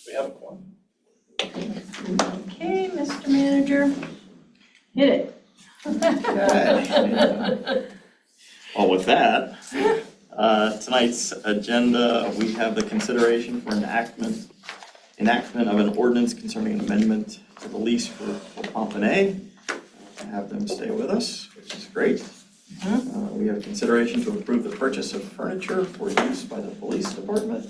We have a quorum. Okay, Mr. Manager, hit it. Well, with that, tonight's agenda, we have the consideration for enactment of an ordinance concerning an amendment to the lease for Pompano. Have them stay with us, which is great. We have consideration to approve the purchase of furniture for use by the police department.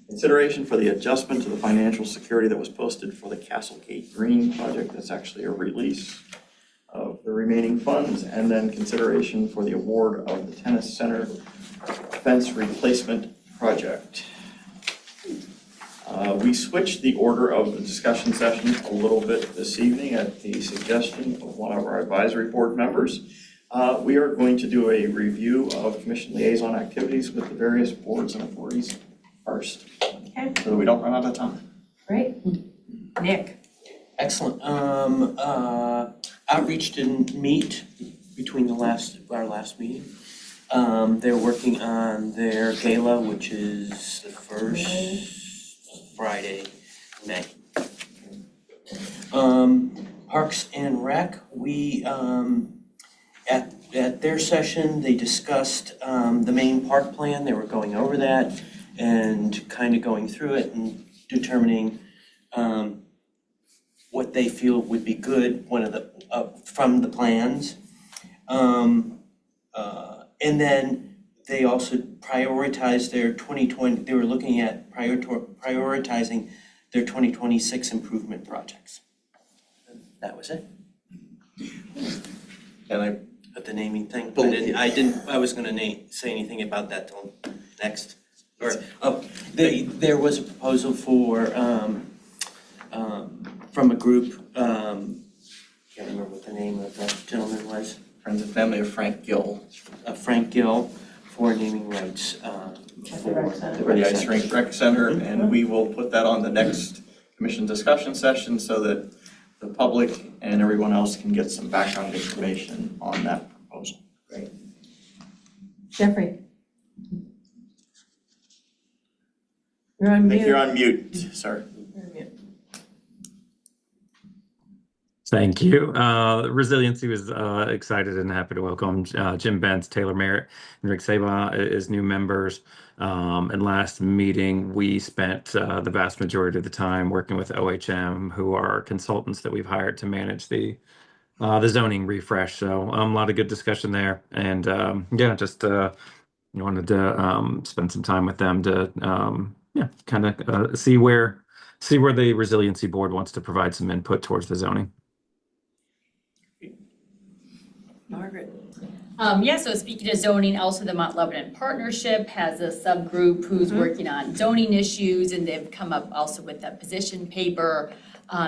Consideration for the adjustment to the financial security that was posted for the Castlegate Green project. That's actually a release of the remaining funds. And then consideration for the award of the tennis center fence replacement project. We switched the order of the discussion session a little bit this evening at the suggestion of one of our advisory board members. We are going to do a review of commission liaison activities with the various boards and authorities first, Okay, so that we don't run out of time. great. Nick. Excellent. Outreach didn't meet between our last meeting. They're working on their gala, which is the first Friday in May. Parks and Rec, we, at their session, they discussed the main park plan. They were going over that and kind of going through it and determining what they feel would be good, from the plans. And then they also prioritized their 2020, they were looking at prioritizing their 2026 improvement projects. That was it. And But the naming thing, I was gonna say anything about that till next. There was a proposal for, from a group, can't remember what the name of that gentleman was. Friends and family of Frank Gill. Frank Gill, for naming rights for The Ice Rink Rec Center, and we will put that on the next commission discussion session so that the public and everyone else can get some background information on that proposal. Great. Jeffrey. You're on I mute. think you're on mute, sir. You're on mute. Thank you. Resiliency was excited and happy to welcome Jim Bentz, Taylor Merritt, and Rick Saba as new members. And last meeting, we spent the vast majority of the time working with OHM, who are consultants that we've hired to manage the zoning refresh. So a lot of good discussion there. And yeah, just wanted to spend some time with them to kind of see where the Resiliency Board wants to provide some input towards the zoning. Margaret. So speaking of zoning, also the Mount Lebanon Partnership has a subgroup who's working on zoning issues, and they've come up also with a position paper.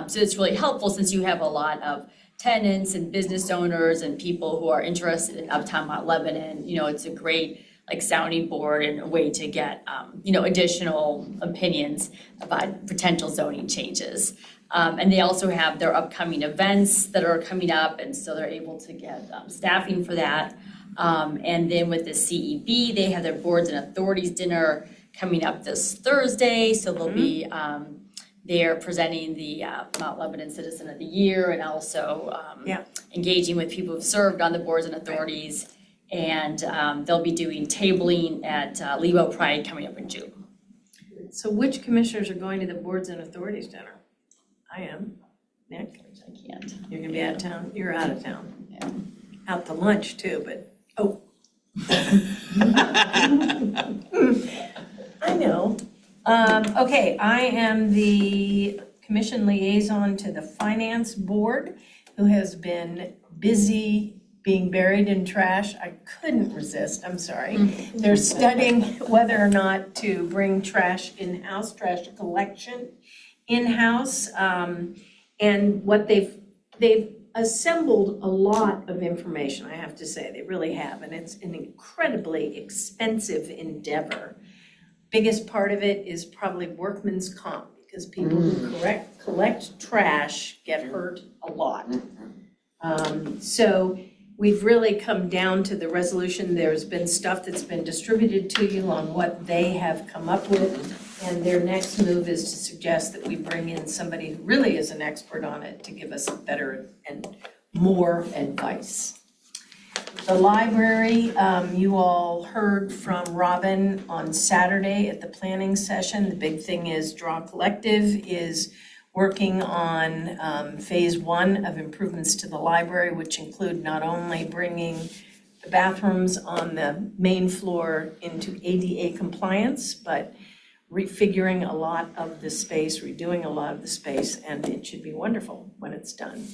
So it's really helpful since you have a lot of tenants and business owners and people who are interested in Uptown Mount Lebanon. It's a great sounding board and a way to get additional opinions about potential zoning changes. And they also have their upcoming events that are coming up, and so they're able to get staffing for that. And then with the CEB, they have their boards and authorities dinner coming up this Thursday, so they'll be there presenting the Mount Lebanon Citizen of the Year, and also engaging with people who've served on the boards and authorities. And they'll be doing tabling at Lebo Pride coming up in June. So which commissioners are going to the boards and authorities dinner? I am. Nick? I can't. You're gonna be out of town? You're out of town. Yeah. Out to lunch too, but, oh. I know. Okay, I am the commission liaison to the finance board, who has been busy being buried in trash. I couldn't resist, I'm sorry. They're studying whether or not to bring trash in-house, trash collection in-house. And what they've assembled a lot of information, I have to say, they really have, and it's an incredibly expensive endeavor. Biggest part of it is probably workman's comp, because people who collect trash get hurt a lot. So we've really come down to the resolution. There's been stuff that's been distributed to you on what they have come up with. And their next move is to suggest that we bring in somebody who really is an expert on it to give us better and more advice. The library, you all heard from Robin on Saturday at the planning session. The big thing is Draw Collective is working on phase 1 of improvements to the library, which include not only bringing the bathrooms on the main floor into ADA compliance, but refiguring a lot of the space, redoing a lot of the space, and it should be wonderful when it's done.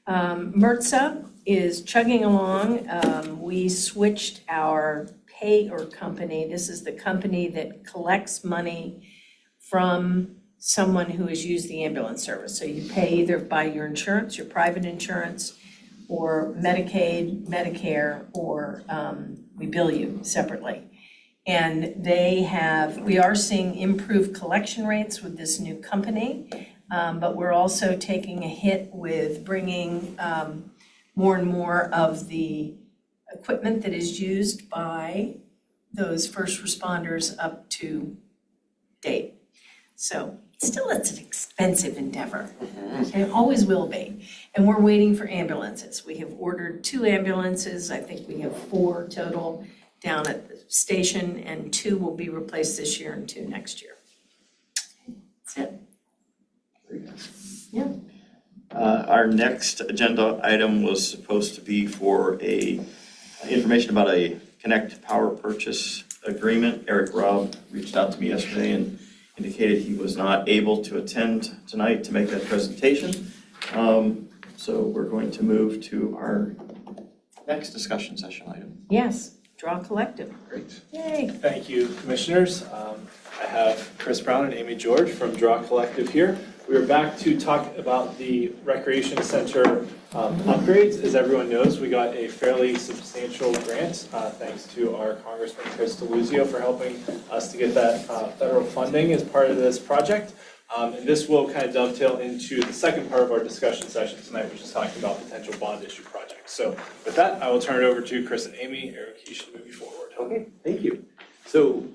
MRTSA is chugging along. We switched our payer company. This is the company that collects money from someone who has used the ambulance service. So you pay either by your insurance, your private insurance, or Medicaid, Medicare, or we bill you separately. And we are seeing improved collection rates with this new company, but we're also taking a hit with bringing more and more of the equipment that is used by those first responders up to date. So still, it's an expensive endeavor, and it always will be. And we're waiting for ambulances. We have ordered 2 ambulances. I think we have 4 total down at the station, and 2 will be replaced this year and 2 next year. That's it. Yeah. Our next agenda item was supposed to be for information about a Connect Power purchase agreement. Eric Robb reached out to me yesterday and indicated he was not able to attend tonight to make that presentation. So we're going to move to our next discussion session item. Yes, Draw Collective. Great. Yay. Thank you, Commissioners. I have Chris Brown and Amy George from Draw Collective here. We are back to talk about the Recreation Center upgrades. As everyone knows, we got a fairly substantial grant thanks to our Congressman Chris Deluzio for helping us to get that federal funding as part of this project. And this will kind of dovetail into the second part of our discussion session tonight, which is talking about potential bond issue projects. So with that, I will turn it over to Chris and Amy. Eric, you should move you forward. Okay, thank you. So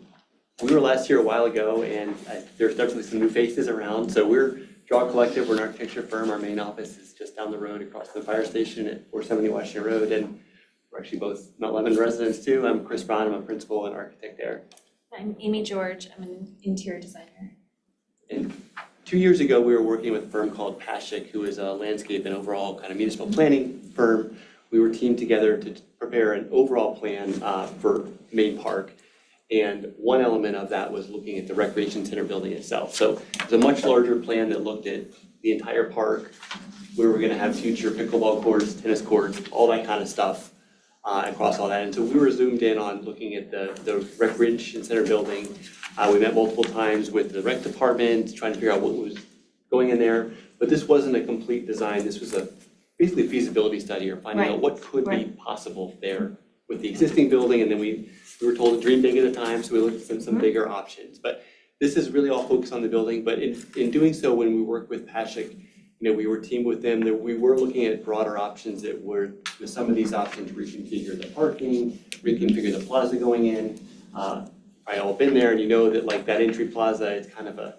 we were last here a while ago, and there's definitely some new faces around. So we're Draw Collective, we're an architecture firm. Our main office is just down the road across the fire station at 470 Washington Road, and we're actually both Mount Lebanon residents too. I'm Chris Brown, I'm a principal and architect there. I'm Amy George, I'm an interior designer. And 2 years ago, we were working with a firm called Paschik, who is a landscape and overall kind of municipal planning firm. We were teamed together to prepare an overall plan for Main Park. And one element of that was looking at the Recreation Center building itself. So it's a much larger plan that looked at the entire park, where we're gonna have future pickleball courts, tennis courts, all that kind of stuff across all that. And so we were zoomed in on looking at the Recreation Center building. We met multiple times with the rec department, trying to figure out what was going in there. But this wasn't a complete design. This was basically a feasibility study, or finding out what could be possible there with the existing building. And then we were told to dream big at the time, so we looked at some bigger options. But this is really all focused on the building. But in doing so, when we worked with Paschik, we were teamed with them, that we were looking at broader options that were, with some of these options, reconfigure the parking, reconfigure the plaza going in. Probably all been there, and you know that like that entry plaza, it's kind of a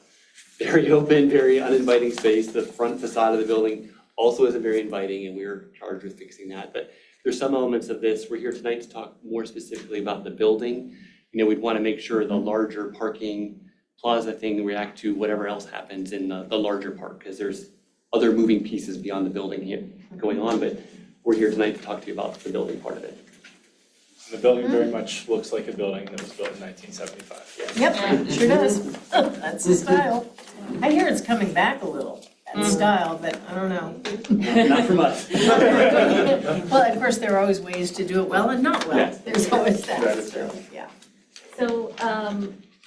very open, very uninviting space. The front facade of the building also isn't very inviting, and we were charged with fixing that. But there's some elements of this. We're here tonight to talk more specifically about the building. We'd want to make sure the larger parking plaza thing react to whatever else happens in the larger park, because there's other moving pieces beyond the building here going on. But we're here tonight to talk to you about the building part of it. And the building very much looks like a building that was built in 1975. Yep, sure does. That's the style. I hear it's coming back a little, that style, but I don't know. Not from us. Well, of course, there are always ways to do it well and not well. Yes. There's always that. That is true. Yeah. So,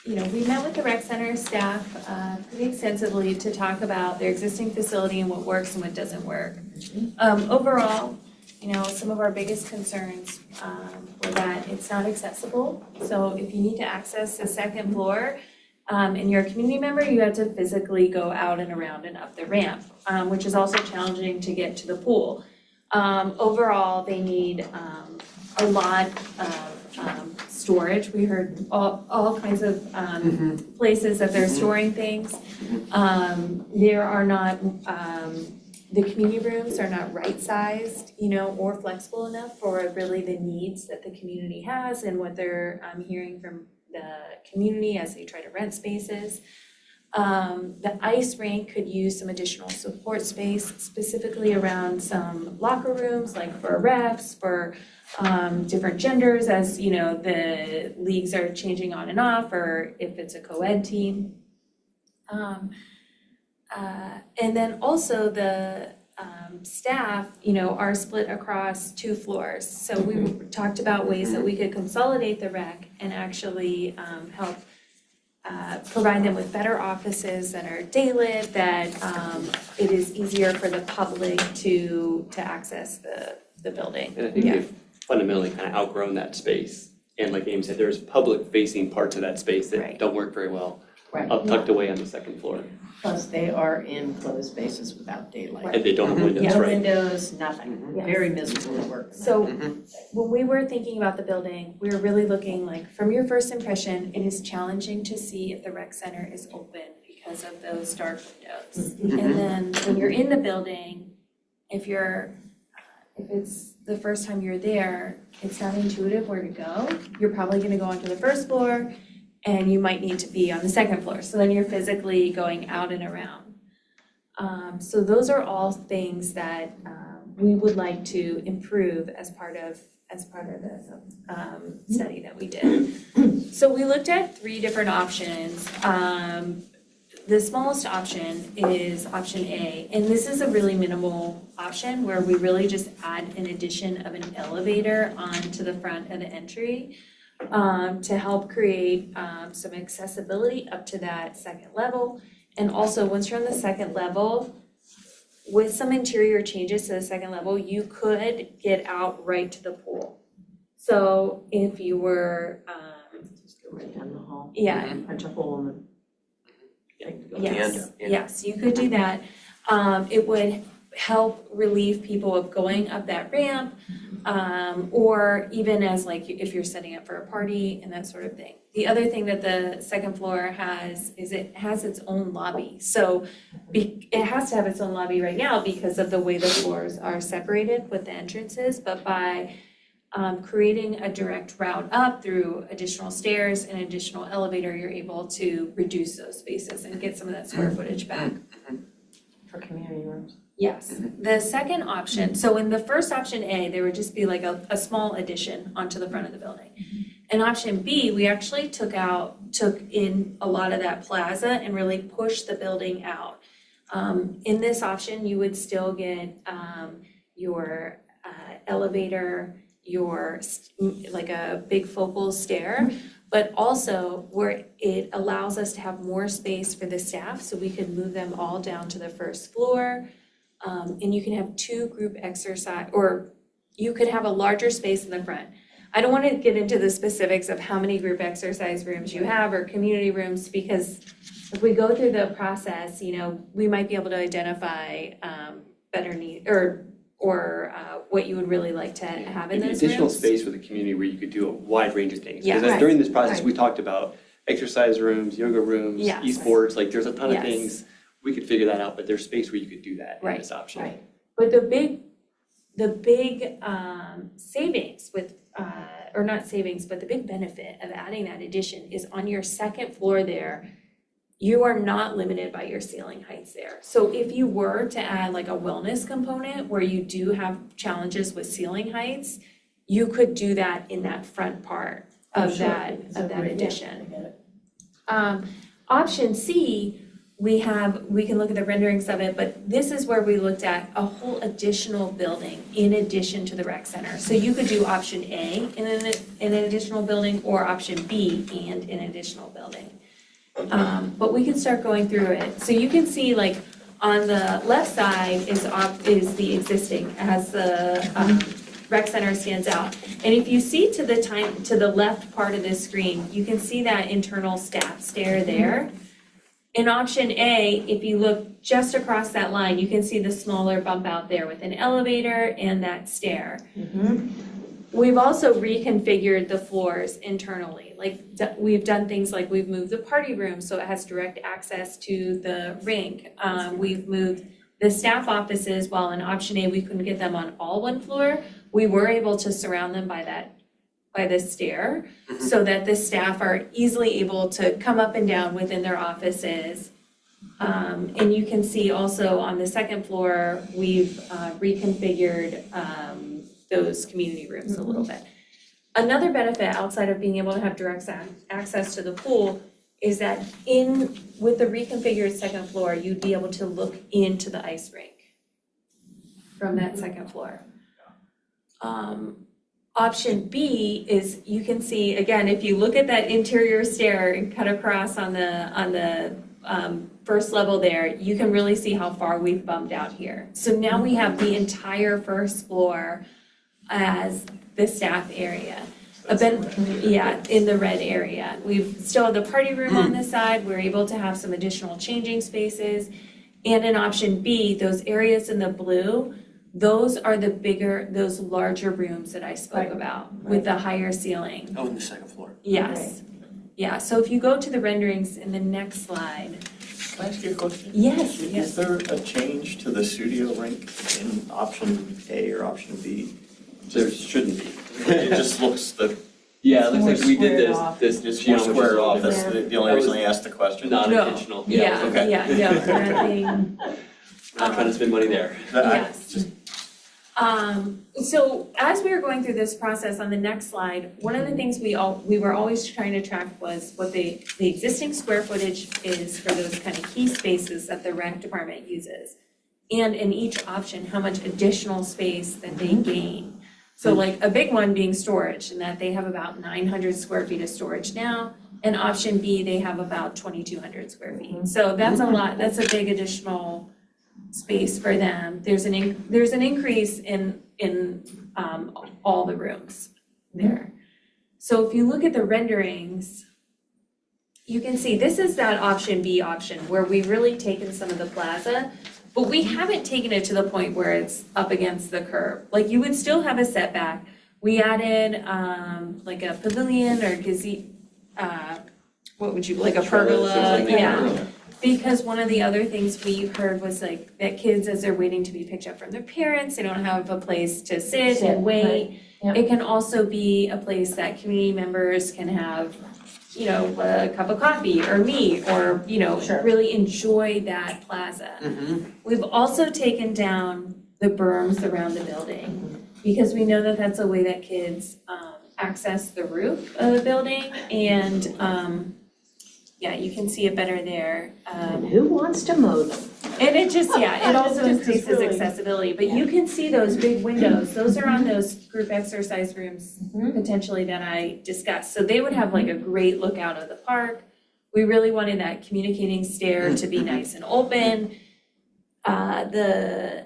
we met with the rec center staff pretty extensively to talk about their existing facility and what works and what doesn't work. Overall, some of our biggest concerns were that it's not accessible. So if you need to access the second floor and you're a community member, you have to physically go out and around and up the ramp, which is also challenging to get to the pool. Overall, they need a lot of storage. We heard all kinds of places that they're storing things. There are not, the community rooms are not right-sized, or flexible enough for really the needs that the community has and what they're hearing from the community as they try to rent spaces. The ice rink could use some additional support space, specifically around some locker rooms, like for refs, for different genders, as the leagues are changing on and off, or if it's a co-ed team. And then also the staff, are split across 2 floors. So we talked about ways that we could consolidate the rec and actually help provide them with better offices that are day-lit, that it is easier for the public to access the building. And I think we've fundamentally kind of outgrown that space. And like Amy said, there's public-facing parts of that space that Right. don't work very well, Right. tucked away on the second floor. Plus, they are in closed spaces without daylight. And they don't have windows, No right? windows, nothing. Yes. Very miserable to work. So when we were thinking about the building, we were really looking like, from your first impression, it is challenging to see if the rec center is open because of those dark windows. And then when you're in the building, if it's the first time you're there, it's not intuitive where to go. You're probably gonna go onto the first floor and you might need to be on the second floor. So then you're physically going out and around. So those are all things that we would like to improve as part of the study that we did. So we looked at 3 different options. The smallest option is option A, and this is a really minimal option where we really just add an addition of an elevator onto the front of the entry to help create some accessibility up to that second level. And also, once you're on the second level, with some interior changes to the second level, you could get out right to the pool. So if you were, Just go right down the hall. yeah, Punch a hole in the. yes, you could do that. It would help relieve people of going up that ramp, or even as like if you're setting up for a party and that sort of thing. The other thing that the second floor has is it has its own lobby. So it has to have its own lobby right now because of the way the floors are separated with the entrances, but by creating a direct route up through additional stairs and additional elevator, you're able to reduce those spaces and get some of that square footage back. For community rooms. Yes, the second option, so in the first option A, there would just be like a small addition onto the front of the building. In option B, we actually took in a lot of that plaza and really pushed the building out. In this option, you would still get your elevator, like a big focal stair, but also where it allows us to have more space for the staff, so we could move them all down to the first floor. And you can have 2 group exercise, or you could have a larger space in the front. I don't want to get into the specifics of how many group exercise rooms you have or community rooms, because if we go through the process, we might be able to identify better need or what you would really like to have in Maybe those additional rooms. space for the community where you could do a wide range of things. Yeah. Because Right. during this process, Right. we talked about exercise rooms, yoga rooms, Yes. esports, like there's a ton of Yes. things. We could figure that out, but there's space where you could do that in Right, this option. right. But the big savings with, or not savings, but the big benefit of adding that addition is on your second floor there, you are not limited by your ceiling heights there. So if you were to add like a wellness component where you do have challenges with ceiling heights, you could do that in that front part of that addition. Option C, we can look at the renderings of it, but this is where we looked at a whole additional building in addition to the rec center. So you could do option A in an additional building, or option B and an additional building. But we can start going through it. So you can see like on the left side is the existing as the rec center stands out. And if you see to the left part of this screen, you can see that internal staff stair there. In option A, if you look just across that line, you can see the smaller bump out there with an elevator and that stair. We've also reconfigured the floors internally, like we've done things like we've moved the party room so it has direct access to the rink. We've moved the staff offices, while in option A, we couldn't get them on all one floor, we were able to surround them by the stair, so that the staff are easily able to come up and down within their offices. And you can see also on the second floor, we've reconfigured those community rooms a little bit. Another benefit outside of being able to have direct access to the pool is that with the reconfigured second floor, you'd be able to look into the ice rink from that second floor. Option B is you can see, again, if you look at that interior stair and cut across on the first level there, you can really see how far we've bumped out here. So now we have the entire first floor as the staff area. In the red area. We've still have the party room on this side. We're able to have some additional changing spaces. And in option B, those areas in the blue, those are those larger rooms that I spoke about with the higher ceiling. Oh, in the second floor. Yes. Yeah, so if you go to the renderings in the next slide. Can I ask you a question? Yes, Is yes. there a change to the studio rink in option A or option B? There shouldn't be. It just looks that Yeah, it looks like we did More squared this it's more geometry squared is off, that's different. the only reason I asked the question. Not intentional. Yeah, okay. yeah, no, nothing. Not trying to spend money there. Yes. Just So as we were going through this process on the next slide, one of the things we were always trying to track was what the existing square footage is for those kind of key spaces that the rec department uses. And in each option, how much additional space that they gain. So like a big one being storage, and that they have about 900 square feet of storage now. And option B, they have about 2,200 square feet. So that's a lot, that's a big additional space for them. There's an increase in all the rooms there. So if you look at the renderings, you can see this is that option B option where we've really taken some of the plaza, but we haven't taken it to the point where it's up against the curb. Like you would still have a setback. We added like a pavilion or like a pergola, yeah. Because one of the other things we heard was like that kids, as they're waiting to be picked up from their parents, they don't have a place to sit and wait. Right. Yep. It can also be a place that community members can have, you know, a cup of coffee or meat or, you know, Sure. really enjoy that plaza. We've also taken down the berms around the building because we know that that's a way that kids access the roof of the building and yeah, you can see it better there. And who wants to mow them? And it just, yeah, it also It's just increases really- accessibility, but you can see those big windows, those are on those group exercise rooms Mhm. potentially that I discussed. So they would have like a great look out of the park. We really wanted that communicating stair to be nice and open. The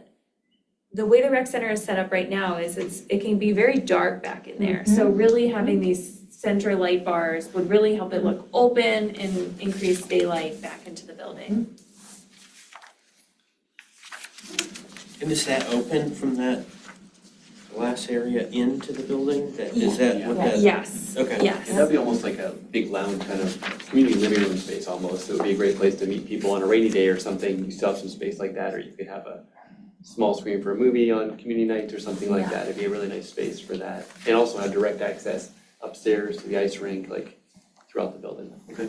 way the rec center is set up right now is it can be very dark back in there. So really having these center light bars would really help it look open and increase daylight back into the building. And is that open from that glass area into the building? Is that what that? Yes, Okay. yes. And that'd be almost like a big lounge kind of community living room space almost. It would be a great place to meet people on a rainy day or something. You still have some space like that, or you could have a small screen for a movie on community nights or something like that. It'd be a really nice space for that. And also have direct access upstairs to the ice rink, like throughout the building. Okay.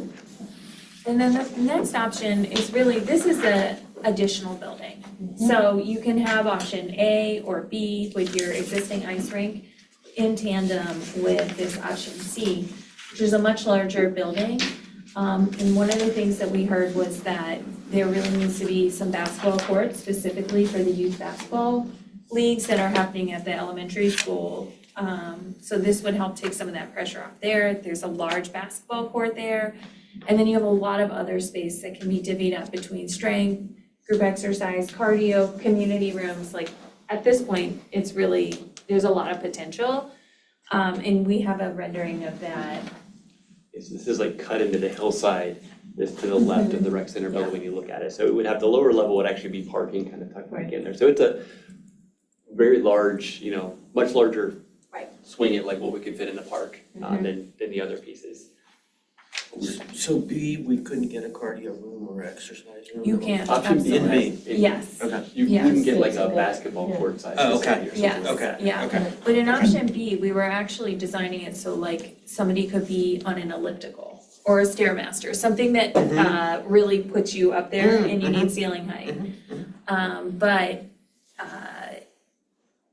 And then the next option is really, this is the additional building. So you can have option A or B with your existing ice rink in tandem with this option C, which is a much larger building. And one of the things that we heard was that there really needs to be some basketball courts specifically for the youth basketball leagues that are happening at the elementary school. So this would help take some of that pressure off there. There's a large basketball court there. And then you have a lot of other space that can be divvied up between strength, group exercise, cardio, community rooms. Like at this point, it's really, there's a lot of potential. And we have a rendering of that. This is like cut into the hillside, this to the left of the rec center building when you look at it. So it would have, the lower level would actually be parking kind of tucked back in there. So it's a very large, you know, much larger Right. swing it like what we could fit in the park than the other pieces. So B, we couldn't get a cardio room or exercise room? You can, Option B and absolutely. B. Yes. Okay. You Yes. wouldn't get like a Basically. basketball court size Oh, facility okay. or something. Yes, Okay, yeah. okay. But in option B, we were actually designing it so like somebody could be on an elliptical or a Stairmaster, something that really puts you up there and you need ceiling height. But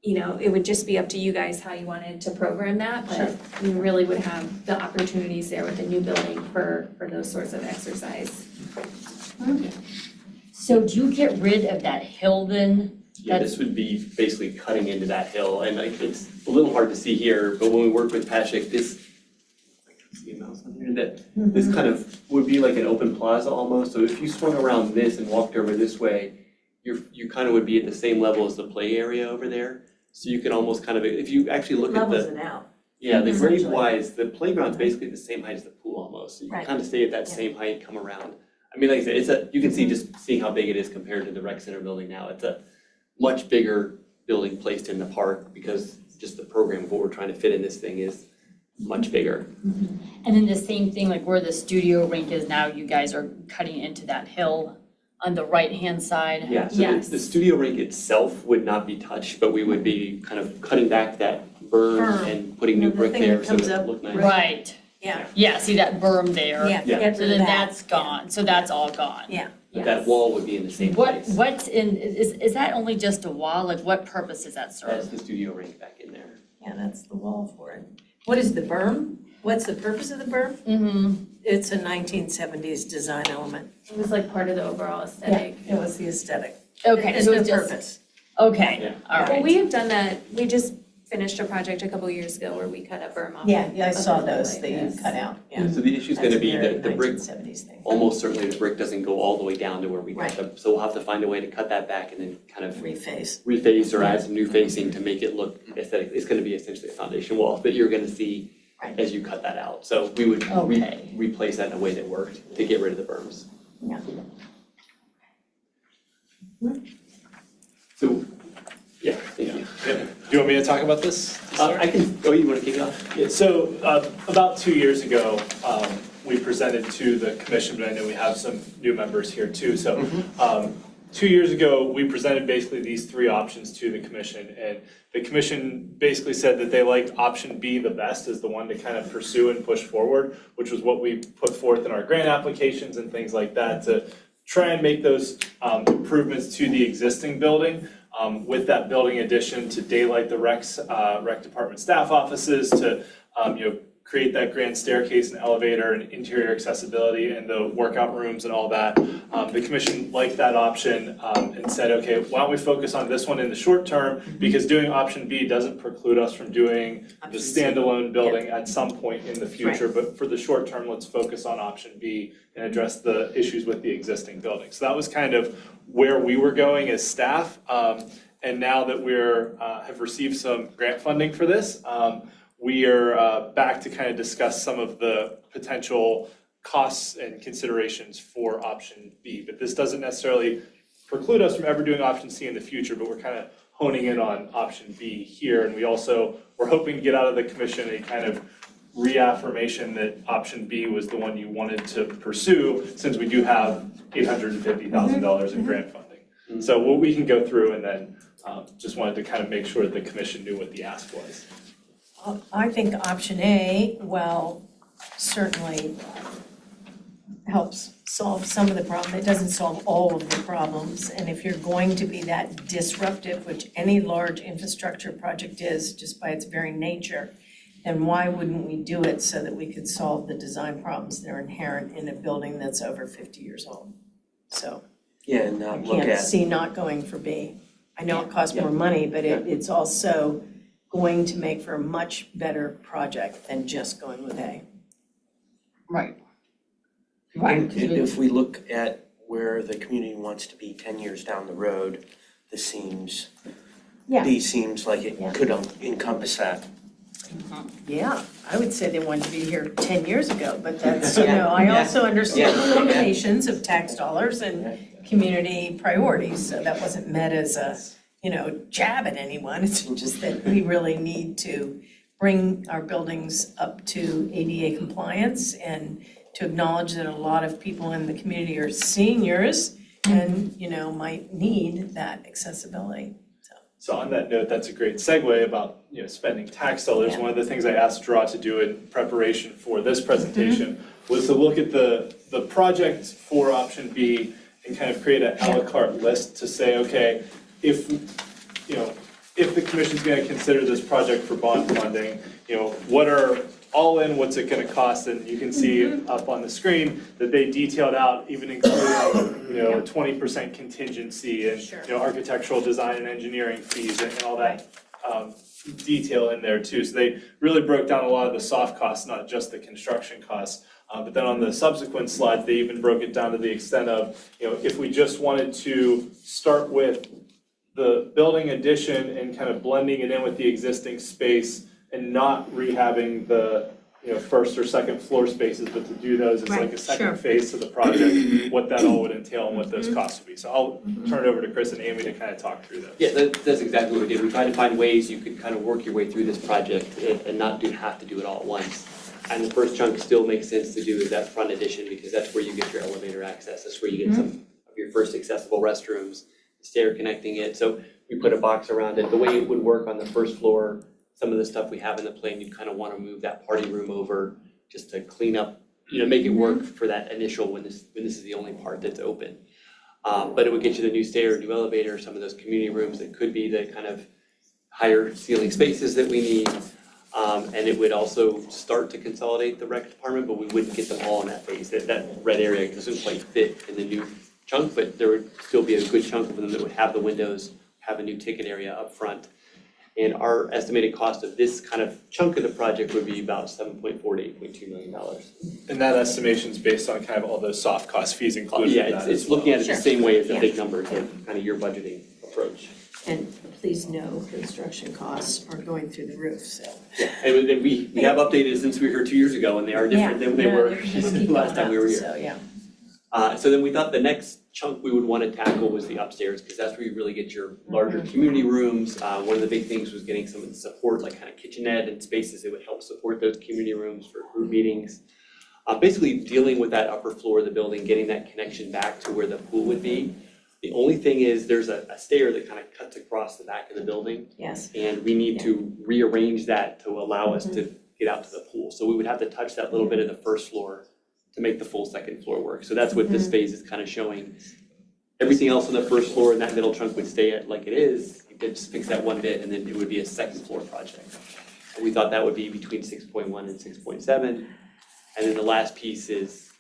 you know, it would just be up to you guys how you wanted to program that, but we really would have the opportunities there with the new building for those sorts of exercise. So do you get rid of that hill then? Yeah, this would be basically cutting into that hill, and like, it's a little hard to see here, but when we work with Pashik, this, see a mouse on here, that this kind of would be like an open plaza almost, so if you swung around this and walked over this way, you kind of would be at the same level as the play area over there, so you can almost kind of, if you actually look at Levels the, it out. yeah, the grade Essentially. wise, the playground's basically the same height as the pool almost, so you can Right. kind of stay at that Yeah. same height, come around. I mean, like I said, you can see just seeing how big it is compared to the rec center building now, it's a much bigger building placed in the park because just the program of what we're trying to fit in this thing is much bigger. And then the same thing, like where the studio rink is now, you guys are cutting into that hill on the right-hand side? Yeah, so Yes. the studio rink itself would not be touched, but we would be kind of cutting back that berm Berm. and putting new The brick thing there that so comes that up, it looked nice. Right, Yeah, yeah, see that berm there? yeah, Yeah. get So rid of then that. that's gone, so that's all gone. Yeah, But that wall would be in the same What, place. what's in, is that only just a wall? Like what purpose does that That's serve? the studio rink back in there. yeah, that's the wall for it. What is the berm? What's the purpose of the berm? Mm-hmm. It's a 1970s design element. It was like part of the overall aesthetic. It was the aesthetic. Okay, There's so no it's just, purpose. okay, Yeah. all Well, right. we have done that, we just finished a project a couple years ago where we cut a berm off. Yeah, I of saw the those like that you this. cut out, yeah. So the issue's gonna be That's a the very brick, 1970s thing. almost certainly the brick doesn't go all the way down to where we cut Right. them. So we'll have to find a way to cut that back and then kind of Reface. reface or add some new facing to make it look aesthetic. It's gonna be essentially a foundation wall that you're gonna see Right. as you cut that out. So we would Okay. replace that in a way that worked to get rid of the berms. Yeah. So, yeah, thank you. Do you want me to talk about this? to start? I can, oh, you wanna kick it off? Yeah, so about 2 years ago, we presented to the commission, but I know we have some new members here too. So 2 years ago, we presented basically these three options to the commission. And the commission basically said that they liked option B the best as the one to kind of pursue and push forward, which was what we put forth in our grant applications and things like that to try and make those improvements to the existing building. With that building addition to daylight the rec department staff offices, to create that grand staircase and elevator and interior accessibility and the workout rooms and all that. The commission liked that option and said, okay, why don't we focus on this one in the short term? Because doing option B doesn't preclude us from doing the Option C. standalone building at some point in the future. But for the short term, let's focus on option B and address the issues with the existing building. So that was kind of where we were going as staff. And now that we're have received some grant funding for this, we are back to kind of discuss some of the potential costs and considerations for option B. But this doesn't necessarily preclude us from ever doing option C in the future, but we're kind of honing in on option B here. And we're hoping to get out of the commission a kind of reaffirmation that option B was the one you wanted to pursue, since we do have $850,000 in grant funding. So what we can go through, and then just wanted to kind of make sure that the commission knew what the ask was. I think option A, well, certainly helps solve some of the problem. It doesn't solve all of the problems. And if you're going to be that disruptive, which any large infrastructure project is, just by its very nature, then why wouldn't we do it so that we could solve the design problems that are inherent in a building that's over 50 years old? So Yeah, and I not look can't at, see not going for B. I know it costs Yeah. more money, but Yeah. it's also going to make for a much better project than just going with A. Right. Right. and if we look at where the community wants to be 10 years down the road, this seems, Yeah. B seems like Yeah. it could encompass that. Yeah, I would say they wanted to be here 10 years ago, but that's, you Yeah. know, I Yeah. also understand Yeah. the limitations of tax dollars and community priorities, so that wasn't meant as a, jab at anyone. It's just that we really need to bring our buildings up to ADA compliance and to acknowledge that a lot of people in the community are seniors and, you know, might need that accessibility. So on that note, that's a great segue about, you know, spending tax dollars. One of the things I asked Draw to do in preparation for this presentation was to look at the project for option B and kind of create an a la carte list to say, okay, if, you know, if the commission's gonna consider this project for bond funding, you know, what are all in, what's it gonna cost? And you can see up on the screen that they detailed out, even including, you know, 20% contingency and, Sure. you know, architectural design and engineering fees and all that detail in there too. So they really broke down a lot of the soft costs, not just the construction costs. But then on the subsequent slides, they even broke it down to the extent of, you know, if we just wanted to start with the building addition and kind of blending it in with the existing space and not rehabbing the, you know, first or second floor spaces, but to do those as like a Right, second sure. phase to the project, what that all would entail and what those costs would be. So I'll turn it over to Chris and Amy to kind of talk through those. Yeah, that's exactly what we did. We tried to find ways you could kind of work your way through this project and not have to do it all at once. And the first chunk still makes sense to do is that front addition because that's where you get your elevator access. That's where you get some of your first accessible restrooms, stair connecting it. So we put a box around it. The way it would work on the first floor, some of the stuff we have in the plan, you kind of want to move that party room over just to clean up, you know, make it work for that initial when this is the only part that's open. But it would get you the new stair, new elevator, some of those community rooms that could be the kind of higher ceiling spaces that we need. And it would also start to consolidate the rec department, but we wouldn't get them all in that phase. That red area doesn't quite fit in the new chunk, but there would still be a good chunk of them that would have the windows, have a new ticket area up front. And our estimated cost of this kind of chunk of the project would be about $7.4 to $8.2 million. And that estimation is based on kind of all those soft cost fees included in Yeah, that it's as well. looking at it the Sure. same way as the Yeah. big numbers of kind of your budgeting approach. And please know, construction costs are going through the roof, so. And then we have updated since we were here 2 years ago, and they are different than they were last time we were here. So, yeah. So then we thought the next chunk we would want to tackle was the upstairs, because that's where you really get your larger community rooms. One of the big things was getting some of the support, like kind of kitchenette and spaces that would help support those community rooms for group meetings. Basically dealing with that upper floor of the building, getting that connection back to where the pool would be. The only thing is there's a stair that kind of cuts across the back of the building, Yes, and we need to rearrange that to allow us to get out to the pool. So we would have to touch that little bit of the first floor to make the full second floor work. So that's what this phase is kind of showing. Everything else on the first floor in that middle chunk would stay at like it is. You could just fix that one bit and then it would be a second floor project. And we thought that would be between 6.1 and 6.7. And then the last piece is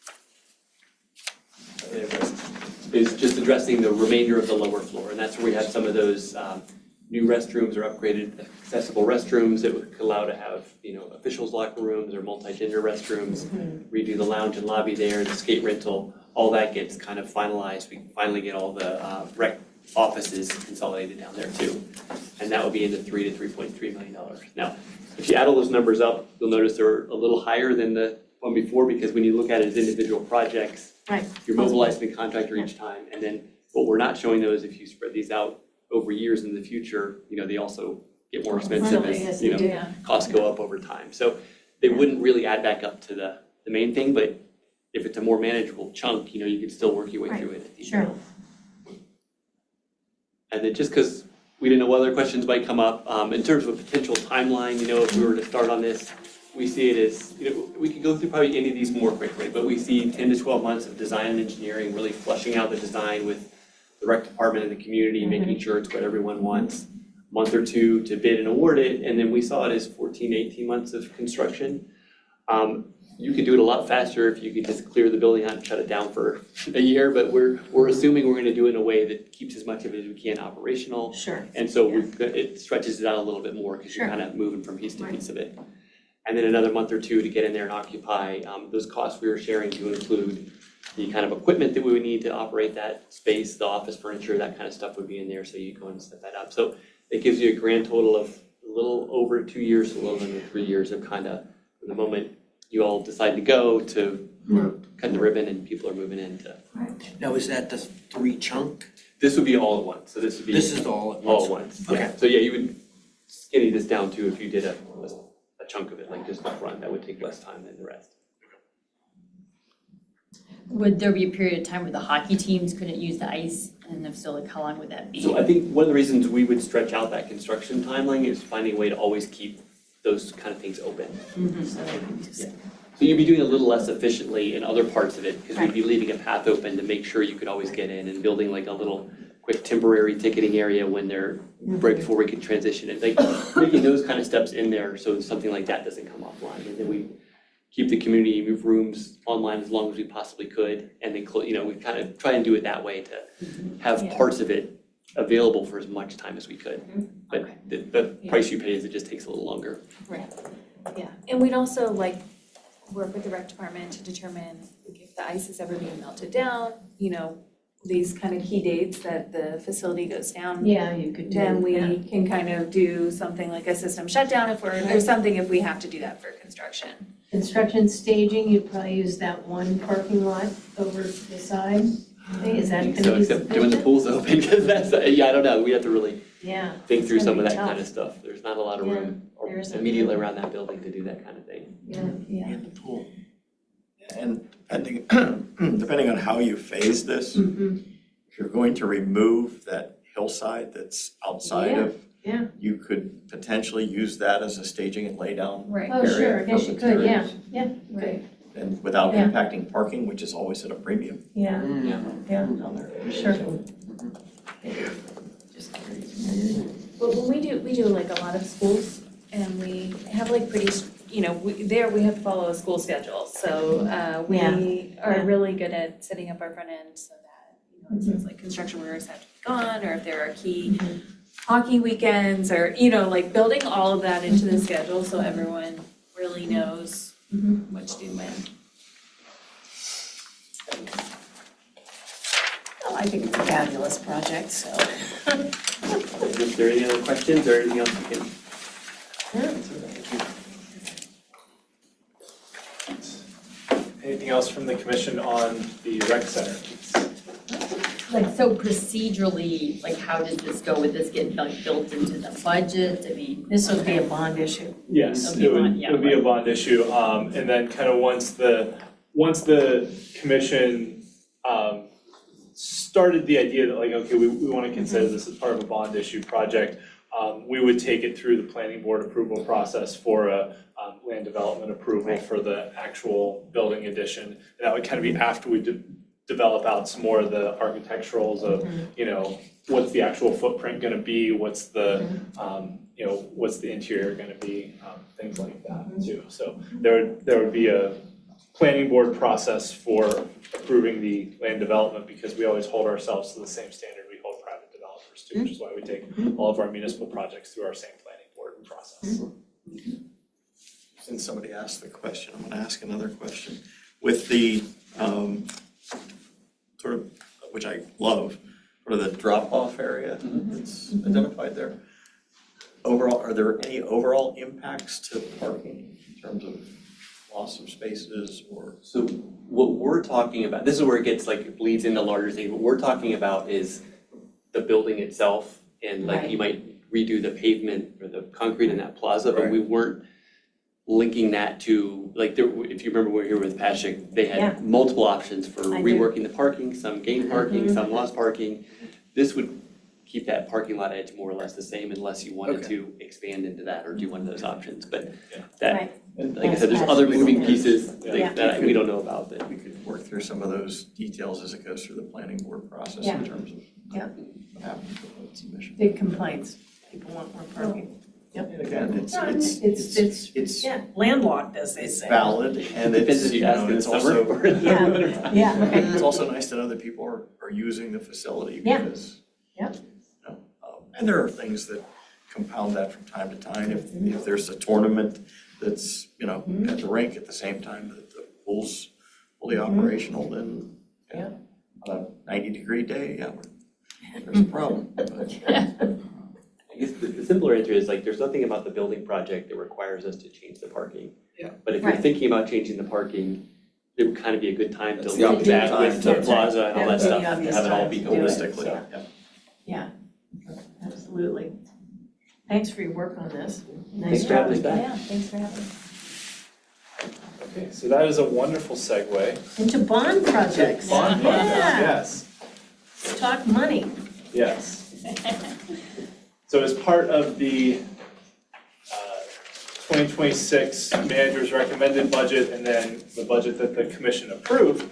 just addressing the remainder of the lower floor. And that's where we had some of those new restrooms or upgraded accessible restrooms that would allow to have, you know, officials locker rooms or multi-gender restrooms, redo the lounge and lobby there, the skate rental, all that gets kind of finalized. We finally get all the rec offices consolidated down there too. And that would be in the $3 to $3.3 million. Now, if you add all those numbers up, you'll notice they're a little higher than the one before, because when you look at it as individual projects, right. you're mobilizing the contractor each time. And then what we're not showing though is if you spread these out over years in the future, you know, they also get more expensive as, you know, costs go up over time. So they wouldn't really add back up to the main thing, but if it's a more manageable chunk, you know, you can still work your way through it at the Sure. end. And then just because we didn't know what other questions might come up, in terms of a potential timeline, you know, if we were to start on this, we see it as, you know, we could go through probably any of these more quickly, but we see 10 to 12 months of design and engineering, really fleshing out the design with the rec department and the community, making sure it's what everyone wants. Month or two to bid and award it, and then we saw it as 14 to 18 months of construction. You could do it a lot faster if you could just clear the building out and shut it down for a year, but we're assuming we're gonna do it in a way that keeps as much of it as we can operational. Sure. And so it stretches it out a little bit more because you're Sure. kind of moving from piece to piece of it. And then another month or two to get in there and occupy. Those costs we were sharing to include the kind of equipment that we would need to operate that space, the office furniture, that kind of stuff would be in there, so you go and set that up. So it gives you a grand total of a little over 2 years, a little under 3 years of kind of, from the moment you all decide to go to we're cutting the ribbon and people are moving into. Now, is that the 3 chunk? This would be all at once, so this would be This is all at all once? at once, Okay. yeah. So yeah, you would skinny this down too if you did a a chunk of it, like just the front, that would take less time than the rest. Would there be a period of time where the hockey teams couldn't use the ice? And if so, like how long would that be? So I think one of the reasons we would stretch out that construction timeline is finding a way to always keep those kind of things open. So they can just. Yeah. So you'd be doing a little less efficiently in other parts of it, because we'd be leaving a path open to make sure you could always get in, and building like a little quick temporary ticketing area when they're, right before we could transition it, like making those kind of steps in there so something like that doesn't come offline. And then we keep the community rooms online as long as we possibly could, and then, we kind of try and do it that way to have Yeah. parts of it available for as much time as we could. But Okay. the price you pay is it just takes a little longer. Yeah, and we'd also like work with the rec department to determine if the ice is ever being melted down, these kind of key dates that the facility goes down. Yeah, you could do. Then we yeah. can kind of do something like a system shutdown if or something if we have to do that for construction. Construction staging, you'd probably use that one parking lot over the side. Is that gonna So be except doing the sufficient? pools open, because that's, I don't know, we have to really Yeah. think through It's some gonna of be that kind tough. of stuff. There's not a lot of Yeah, room there isn't. immediately around that building to do that kind of thing. Yeah. And the pool. And depending, depending on how you phase this, if you're going to remove that hillside that's outside of, Yeah. you could potentially use that as a staging and laydown Right. Oh, area sure, I guess for you could, yeah, materials. yeah, Right. And without Yeah. impacting parking, which is always at a premium yeah, Yeah. yeah, down there. sure. But when we do like a lot of schools and we have like pretty, we have to follow a school schedule. So we Yeah. are really good at setting up our front end so that, it says like construction workers have to be gone, or if there are key hockey weekends, or, like building all of that into the schedule so everyone really knows what to do when. Well, I think it's a fabulous project, so. Is there any other questions or anything else you can? Anything else from the commission on the rec center piece? Like, so procedurally, like how does this go? Would this get like built into the budget? I mean. This would be a bond issue. Yes, Okay, it would, bond, yeah, it would be a bond issue, and then kind of once the commission, started the idea that like, okay, we wanna consider this as part of a bond issue project, we would take it through the planning board approval process for a, land development approval for the actual building addition. And that would kind of be after we develop out some more of the architecturals of, what's the actual footprint gonna be, what's the, what's the interior gonna be, things like that too. So there would be a planning board process for approving the land development, because we always hold ourselves to the same standard we hold private developers to, which is why we take all of our municipal projects through our same planning board process. Since somebody asked the question, I'm gonna ask another question. With the, sort of, which I love, sort of the drop-off area that's identified there. Overall, are there any overall impacts to parking in terms of loss of spaces or? So what we're talking about, this is where it gets like bleeds into larger things. What we're talking about is the building itself, and like you might redo the pavement or the concrete in that plaza, but we weren't linking that to, like, there, if you remember when we were here with Patrick, they Yeah. had multiple options for I do. reworking the parking, some gain parking, some lost parking. This would keep that parking lot edge more or less the same unless you wanted to expand into that or do one of those options, but that, Right. and like I said, there's other moving pieces Yeah. like that we don't know about that. We could work through some of those details as it goes through the planning board process Yeah. in terms of Yeah. what happens with the submission. Big complaints, people want more parking. And again, it's Yeah, landlocked, as they say. valid and Depends it's, if you you ask know, in the it's summer also, or in the Yeah. winter time. Yeah, it's also nice to know that people are using the facility Yeah. because. Yeah. And there are things that compound that from time to time. If there's a tournament that's, at the rink at the same time that the pool's fully operational, then on a 90-degree day, there's a problem. I guess the simpler answer is like, there's nothing about the building project that requires us to change the parking. Yeah. But if you're Right. thinking about changing the parking, it would kind of be a good time to That's the link that opportune with the time to- plaza and all that That's the stuff, and obvious have it all time be to do it. holistic, Holistically, so. yeah. Yeah, absolutely. Thanks for your work on this. Nice Thanks for having us job. back. Yeah, thanks for having me. Okay, so that is a wonderful segue. Into bond projects. Bond projects, Yeah, yes, let's talk money. yes. So as part of the 2026 manager's recommended budget and then the budget that the commission approved,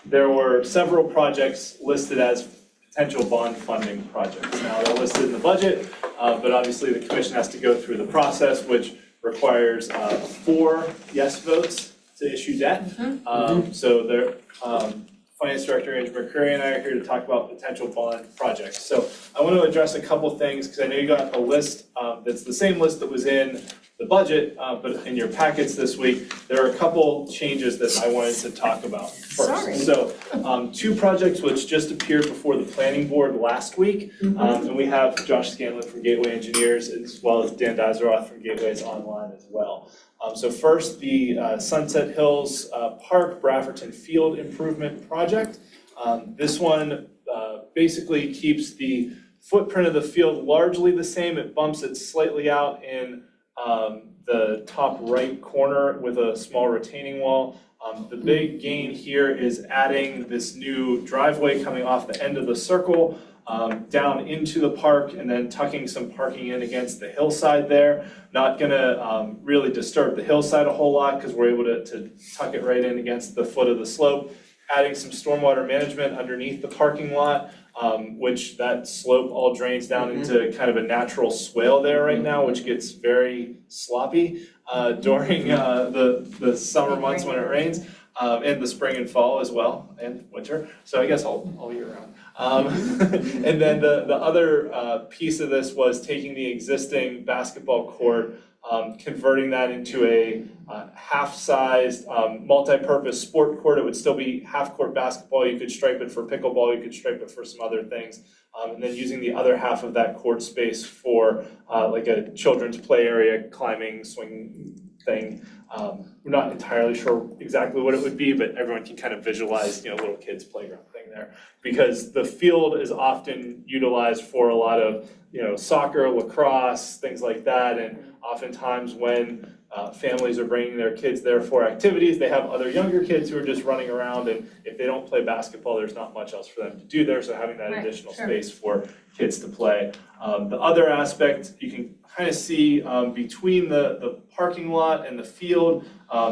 there were several projects listed as potential bond funding projects. Now, they're listed in the budget, but obviously the commission has to go through the process, which requires 4 yes votes to issue debt. So there, Finance Director Andrew McCreary and I are here to talk about potential bond projects. So I want to address a couple things because I know you got a list that's the same list that was in the budget, but in your packets this week, there are a couple changes that I wanted to talk about first. Sorry. So 2 projects which just appeared before the planning board last week, and we have Josh Scanlon from Gateway Engineers as well as Dan Dizeroth from Gateway's online as well. So first, the Sunset Hills Park Brafferton Field Improvement Project. This one basically keeps the footprint of the field largely the same. It bumps it slightly out in the top right corner with a small retaining wall. The big gain here is adding this new driveway coming off the end of the circle down into the park and then tucking some parking in against the hillside there. Not gonna really disturb the hillside a whole lot because we're able to tuck it right in against the foot of the slope. Adding some stormwater management underneath the parking lot, which that slope all drains down into kind of a natural swale there right now, which gets very sloppy during the summer months when it rains, and the spring and fall as well, and winter. So I guess all year round. And then the other piece of this was taking the existing basketball court, converting that into a half-sized multi-purpose sport court. It would still be half-court basketball. You could stripe it for pickleball. You could stripe it for some other things. And then using the other half of that court space for like a children's play area, climbing, swing thing. We're not entirely sure exactly what it would be, but everyone can kind of visualize, little kids' playground thing there. Because the field is often utilized for a lot of, soccer, lacrosse, things like that. And oftentimes when families are bringing their kids there for activities, they have other younger kids who are just running around, and if they don't play basketball, there's not much else for them to do there, so having that Right, additional sure. space for kids to play. The other aspect, you can kind of see between the parking lot and the field,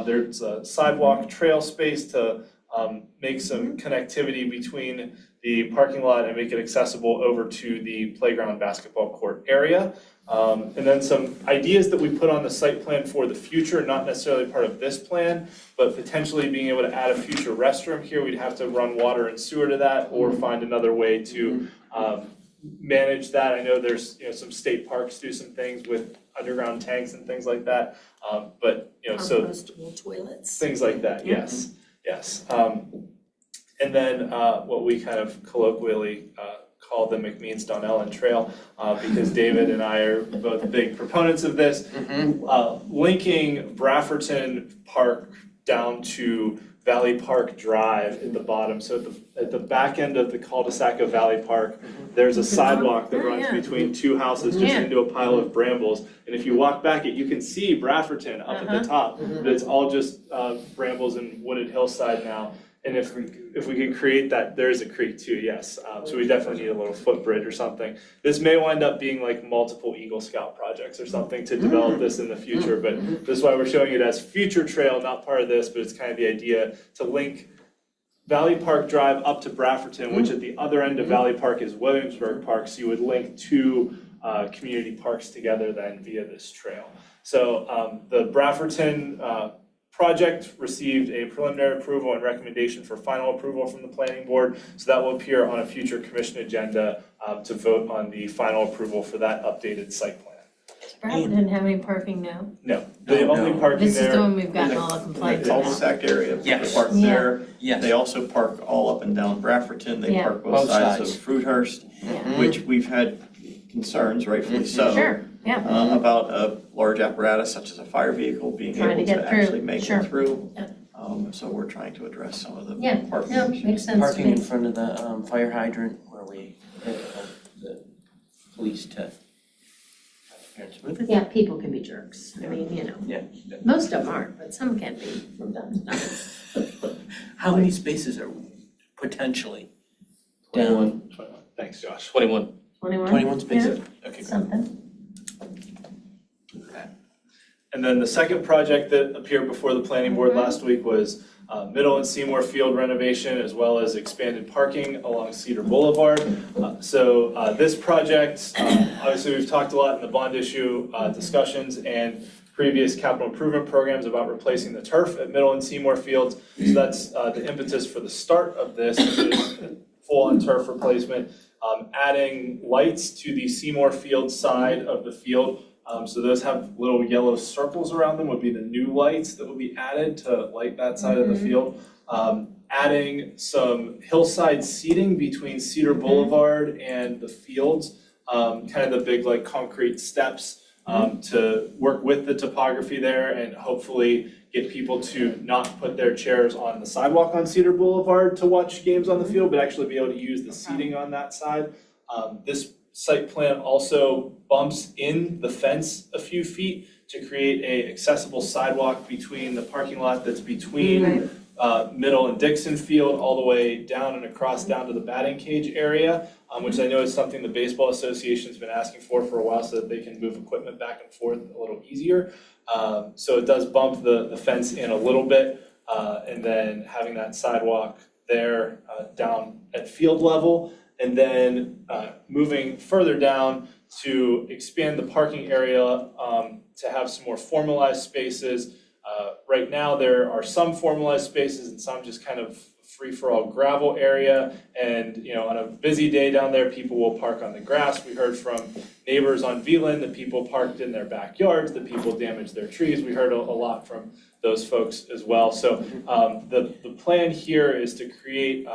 there's a sidewalk trail space to make some connectivity between the parking lot and make it accessible over to the playground basketball court area. And then some ideas that we put on the site plan for the future, not necessarily part of this plan, but potentially being able to add a future restroom here. We'd have to run water and sewer to that or find another way to manage that. I know there's, some state parks do some things with underground tanks and things like that. But, so Compostable toilets. things like that, yes, yes. And then what we kind of colloquially call the McMeans Donnellen Trail, because David and I are both big proponents of this. Linking Brafferton Park down to Valley Park Drive at the bottom. So at the back end of the cul-de-sac of Valley Park, there's a sidewalk that runs between 2 houses just into a pile of brambles. And if you walk back it, you can see Brafferton up at the top, but it's all just brambles and wooded hillside now. And if we can create that, there is a creek too, yes. So we definitely need a little footbridge or something. This may wind up being like multiple Eagle Scout projects or something to develop this in the future, but this is why we're showing it as future trail, not part of this, but it's kind of the idea to link Valley Park Drive up to Brafferton, which at the other end of Valley Park is Williamsburg Park, so you would link 2 community parks together then via this trail. So the Brafferton project received a preliminary approval and recommendation for final approval from the planning board. So that will appear on a future commission agenda to vote on the final approval for that updated site plan. Brad didn't have any parking now. No, the only parking This is the there, one we've gotten all the complaints about. Cul-de-sac area, Yes. they park there. Yes. They also park all up and down Brafferton. They Yeah. park both Both sides sides. of Fruithurst, Yeah. which we've had concerns, rightfully so. Sure, yeah. About a large apparatus such as a fire vehicle being Trying to able to get through, actually make sure. it through. Yeah. So we're trying to address some of the Yeah, parking no, issues. makes sense to Parking in me. front of the fire hydrant where we, the police to Let's move it. Yeah, people can be jerks. I mean, you know. Yeah. Most of them aren't, but some can be from time to time. How many spaces are potentially down? 21. Thanks, Josh. 21. 21? 21 spaces? Yeah, Okay, great. something. And then the second project that appeared before the planning board last week was Middle and Seymour Field renovation as well as expanded parking along Cedar Boulevard. So this project, obviously we've talked a lot in the bond issue discussions and previous capital improvement programs about replacing the turf at Middle and Seymour Fields. So that's the impetus for the start of this, which is full-on turf replacement. Adding lights to the Seymour Field side of the field. So those have little yellow circles around them would be the new lights that would be added to light that side of the field. Adding some hillside seating between Cedar Boulevard and the fields, kind of the big like concrete steps to work with the topography there and hopefully get people to not put their chairs on the sidewalk on Cedar Boulevard to watch games on the field, but actually be able to use the seating on that side. This site plan also bumps in the fence a few feet to create a accessible sidewalk between the parking lot that's between Middle and Dixon Field all the way down and across down to the batting cage area, which I know is something the Baseball Association's been asking for a while so that they can move equipment back and forth a little easier. So it does bump the fence in a little bit, and then having that sidewalk there down at field level. And then moving further down to expand the parking area to have some more formalized spaces. Right now, there are some formalized spaces and some just kind of free-for-all gravel area. And, you know, on a busy day down there, people will park on the grass. We heard from neighbors on Veland that people parked in their backyards, that people damaged their trees. We heard a lot from those folks as well. So the plan here is to create,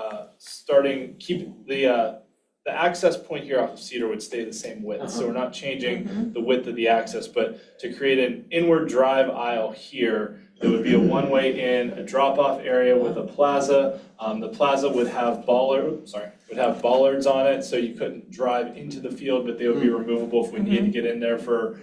keep the access point here off of Cedar would stay the same width. So we're not changing the width of the access, but to create an inward drive aisle here, there would be a one-way in, a drop-off area with a plaza. The plaza would have bollards on it, so you couldn't drive into the field, but they would be removable if we needed to get in there for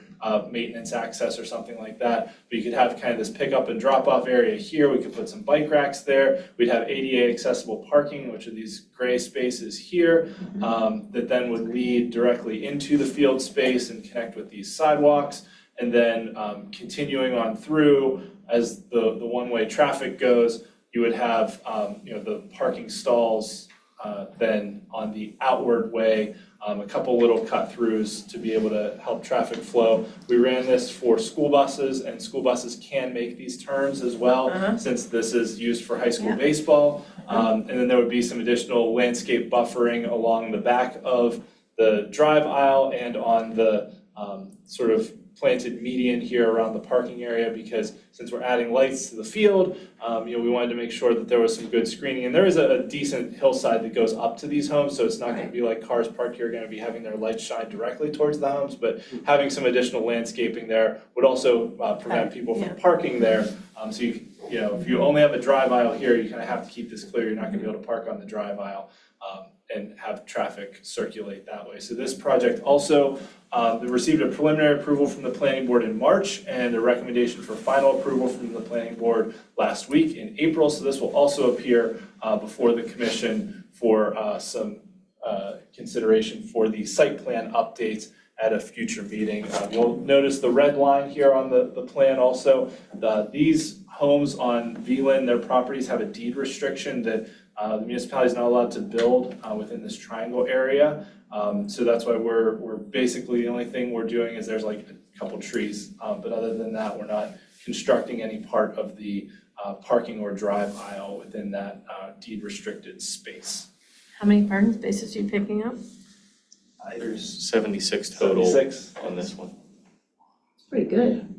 maintenance access or something like that. But you could have kind of this pickup and drop-off area here. We could put some bike racks there. We'd have ADA accessible parking, which are these gray spaces here, that then would lead directly into the field space and connect with these sidewalks. And then continuing on through, as the one-way traffic goes, you would have the parking stalls then on the outward way, a couple little cut-throughs to be able to help traffic flow. We ran this for school buses, and school buses can make these turns as well, since this is used for high school baseball. And then there would be some additional landscape buffering along the back of the drive aisle and on the sort of planted median here around the parking area, because since we're adding lights to the field, we wanted to make sure that there was some good screening. And there is a decent hillside that goes up to these homes, so it's not going to be like cars parked here are going to be having their lights shine directly towards the homes, but having some additional landscaping there would also prevent people from parking there. So if you only have a drive aisle here, you kind of have to keep this clear. You're not going to be able to park on the drive aisle and have traffic circulate that way. So this project also received a preliminary approval from the planning board in March and a recommendation for final approval from the planning board last week in April. So this will also appear before the commission for some consideration for the site plan updates at a future meeting. You'll notice the red line here on the plan also. These homes on Veland, their properties have a deed restriction that the municipality is not allowed to build within this triangle area. So that's why we're basically, the only thing we're doing is there's like a couple trees. But other than that, we're not constructing any part of the parking or drive aisle within that deed restricted space. How many parking spaces are you picking up? There's 76 total 76. on this one, Pretty good.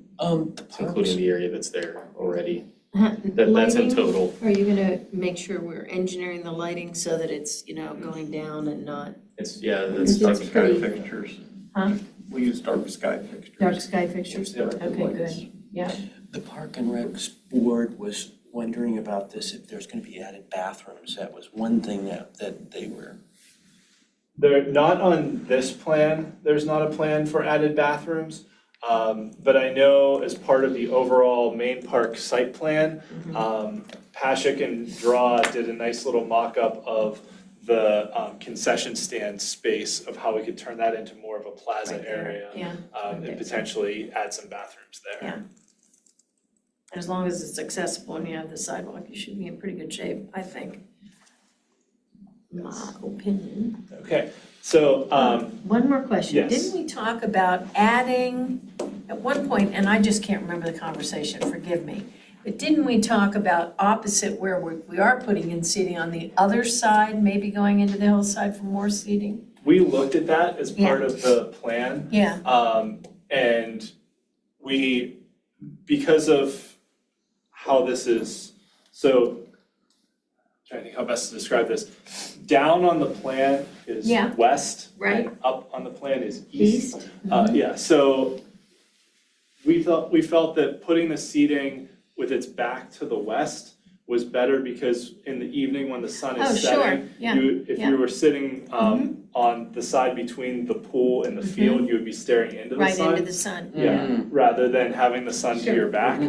including the area that's there already. That's in total. Are you gonna make sure we're engineering the lighting so that it's, going down and not That's dark It's sky pretty- fixtures. Huh? We use dark sky fixtures. dark sky fixtures? Yeah. Okay, good, yeah. The Park and Recs board was wondering about this, if there's gonna be added bathrooms. That was one thing that they were They're not on this plan, there's not a plan for added bathrooms. But I know as part of the overall main park site plan, Pashik and Draw did a nice little mock-up of the concession stand space of how we could turn that into more of a plaza Right there, area. yeah. And potentially add some bathrooms there. Yeah. As long as it's accessible and you have the sidewalk, you should be in pretty good shape, I think. My opinion. Okay, so, One more question. Yes. Didn't we talk about adding, at one point, and I just can't remember the conversation, forgive me, but didn't we talk about opposite where we are putting in seating on the other side, maybe going into the hillside for more seating? we looked at that as part of the plan. Yeah, And we, because of how this is, so, trying to think how best to describe this. Down on the plan is Yeah. west. Right. And up on the plan is east. east, Yeah, so we felt that putting the seating with its back to the west was better because in the evening when the sun Oh, is sure. setting, Yeah, if yeah. you were sitting on the side between the pool and the field, you would be staring into the right sun. into the sun. Yeah, rather than having the sun to Sure. your back.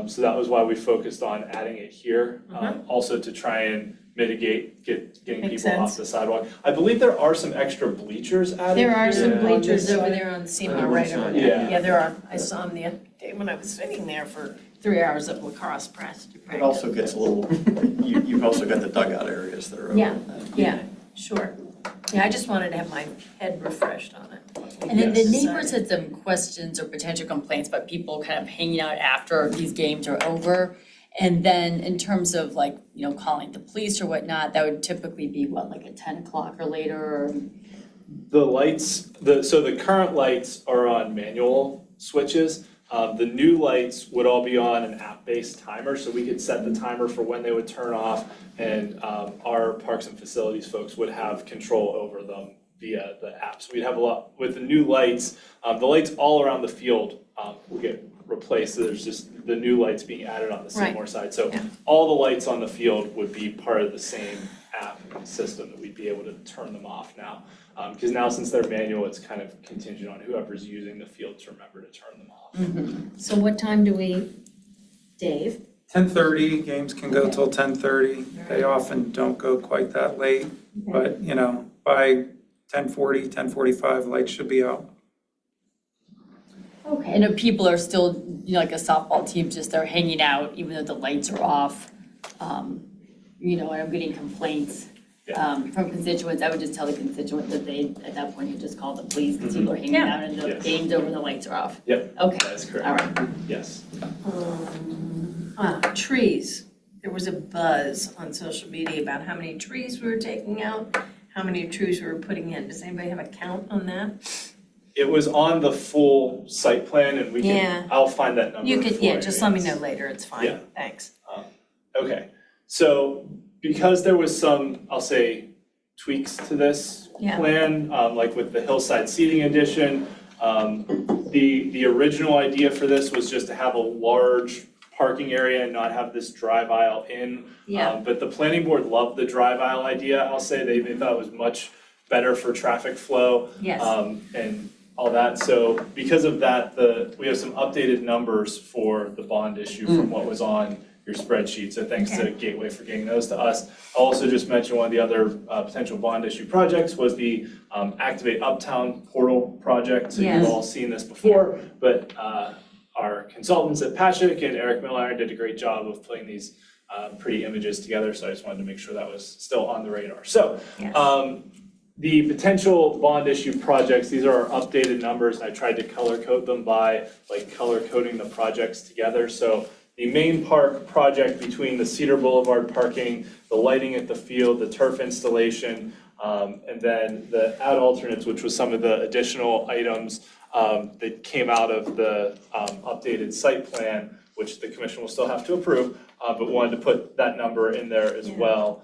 So that was why we focused on adding it here, also to try and mitigate getting Makes people off sense. the sidewalk. I believe there are some extra bleachers added. There are some here. bleachers On over this there on Seymour, On one right over side. there. Yeah. Yeah, there are. I saw them the other day when I was sitting there for 3 hours of lacrosse practice. It also gets a little, you've also got the dugout areas that are over. Yeah, yeah, sure. Yeah, I just wanted to have my head refreshed on it. And then the Yes. neighbors had some questions or potential complaints about people kind of hanging out after these games are over. And then in terms of like, calling the police or whatnot, that would typically be what, like at 10 o'clock or later or? The lights, so the current lights are on manual switches. The new lights would all be on an app-based timer, so we could set the timer for when they would turn off. And our parks and facilities folks would have control over them via the app. So we'd have a lot, with the new lights, the lights all around the field will get replaced. So there's just the new lights being added on the Right. Seymour side. So Yeah. all the lights on the field would be part of the same app system that we'd be able to turn them off now. Because now since they're manual, it's kind of contingent on whoever's using the field to remember to turn them off. So what time do we, Dave? 10:30, games can go till 10:30. They often don't go quite that late, but, by 10:40, 10:45, lights should be out. Okay. And if people are still, like a softball team, just they're hanging out even though the lights are off, and I'm getting complaints from constituents, I would just tell the constituent that they, at that point, you just call the police because people are hanging Yeah. out and the Yes. game's over and the lights are off. Yep, Okay, that is correct. all right. Yes. Trees. There was a buzz on social media about how many trees we were taking out, how many trees we were putting in. Does anybody have a count on that? It was on the full site plan and we Yeah. can, I'll find that number You for could, yeah, just let me know yes. later, it's Yeah. fine, thanks. Okay, so because there was some, I'll say, tweaks to this Yeah. plan, like with the hillside seating addition, the original idea for this was just to have a large parking area and not have this drive aisle in. Yeah. But the planning board loved the drive aisle idea, I'll say, they thought it was much better for traffic flow. Yes. And all that, so because of that, we have some updated numbers for the bond issue from what was on your spreadsheet, so thanks to Okay. Gateway for getting those to us. I'll also just mention one of the other potential bond issue projects was the Activate Uptown portal project. So Yes. you've all seen this before, but our consultants at Pashik and Eric Miller did a great job of putting these pretty images together, so I just wanted to make sure that was still on the radar. So, Yes. the potential bond issue projects, these are our updated numbers, and I tried to color code them by color coding the projects together. So the main park project between the Cedar Boulevard parking, the lighting at the field, the turf installation, and then the add alternates, which was some of the additional items that came out of the updated site plan, which the commission will still have to approve, but wanted to put that number in there as well.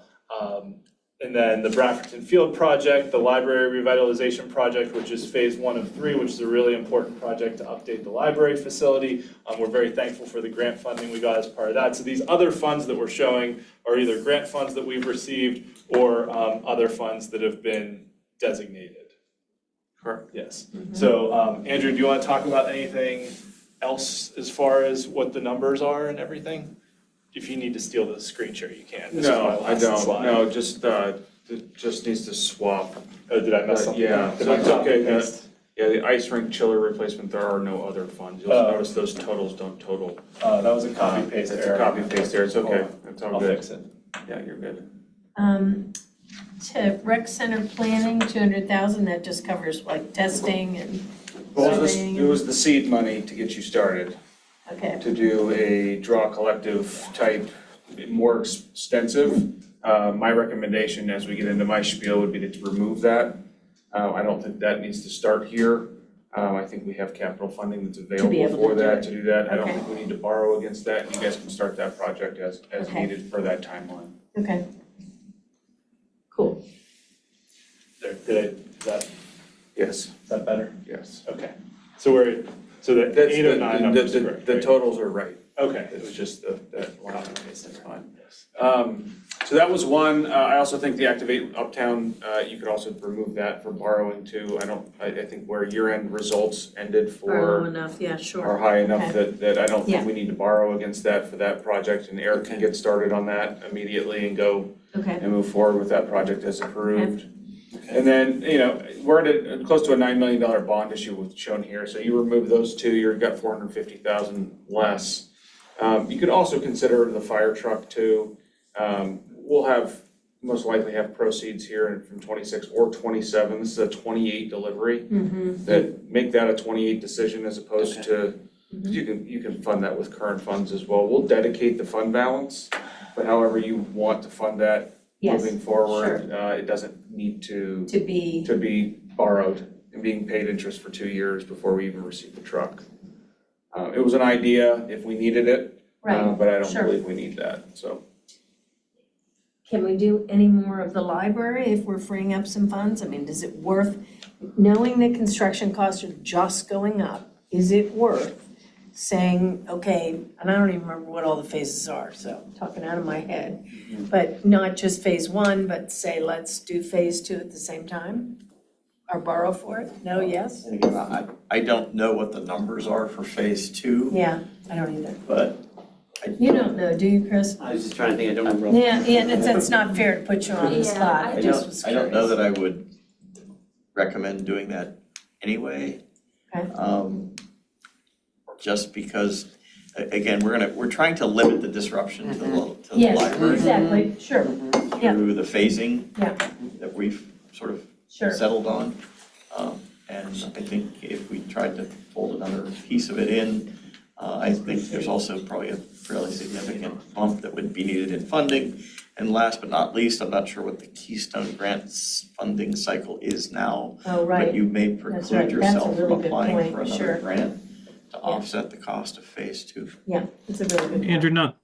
And then the Bradfordton Field project, the library revitalization project, which is phase 1 of 3, which is a really important project to update the library facility. We're very thankful for the grant funding we got as part of that. So these other funds that we're showing are either grant funds that we've received or other funds that have been designated. Correct. Yes. So, Andrew, do you want to talk about anything else as far as what the numbers are and everything? If you need to steal the screen share, you can. This is my No, I last don't, slide. no, it just needs to swap. Oh, did I mess something Yeah, up? Did so I it's copy okay, and paste? Yeah, the ice rink chiller replacement, there are no other funds. You'll Oh. notice those totals don't total. That was a copy paste It's error. a copy paste there, it's okay, it's all I'll good. fix it. Yeah, you're good. To rec center planning, 200,000, that just covers like testing and Well, surveying. it was the seed money to get you started, Okay, to do a draw collective type, more extensive. My recommendation as we get into my spiel would be to remove that. I don't think that needs to start here. I think we have capital funding that's able available to for do that, it. to do that. I don't Okay. think we need to borrow against that. You guys can start that project as Okay. needed for that timeline. okay. Cool. There, is Yes, that better? yes. Okay. So so the That's 809 numbers is correct, The right? totals are right. Okay. It was just that line, Copy paste, that's that's fine. So that was one. I also think the Activate Uptown, you could also remove that for borrowing too. I think where year-end results ended Are low for enough, yeah, are sure. high enough Okay. that I don't Yeah. think we need to borrow against that for that project. And Eric can Okay. get started on that immediately and go Okay, and move forward with that project as approved. Okay. And then, we're at close to a $9 million bond issue with shown here, so you remove those two, you've got 450,000 less. You could also consider the fire truck too. We'll most likely have proceeds here from 26 or 27, this is a 28 delivery. That make that a 28 decision as opposed to, you can fund that with current funds as well. We'll dedicate the fund balance, but however you want to fund that yes, moving forward, it doesn't need to be, to be borrowed and being paid interest for 2 years before we even receive the truck. It was an idea if we needed it, right. but I don't Sure. believe we need that, so. Can we do any more of the library if we're freeing up some funds? I mean, is it worth, knowing that construction costs are just going up, is it worth saying, okay, and I don't even remember what all the phases are, so I'm talking out of my head. But not just phase one, but say, let's do phase two at the same time? Or borrow for it? No, yes? And again, I don't know what the numbers are for phase two, Yeah, I don't either. but You don't know, do you, Chris? I was just trying to think, I don't remember. Yeah, that's not fair to put you on the Yeah, spot. I I just was I don't know curious. that I would recommend doing that anyway. Okay. Just because, again, we're trying to limit the disruption to the Yes, library exactly, sure, yeah. through the phasing Yeah. that we've sort of sure. settled on. And I think if we tried to fold another piece of it in, I think there's also probably a fairly significant bump that would be needed in funding. And last but not least, I'm not sure what the Keystone Grants funding cycle is now. Oh, right. But you may right. preclude That's a yourself really from good applying point, for sure. another grant to offset the cost of phase two. Yeah, it's a really good point.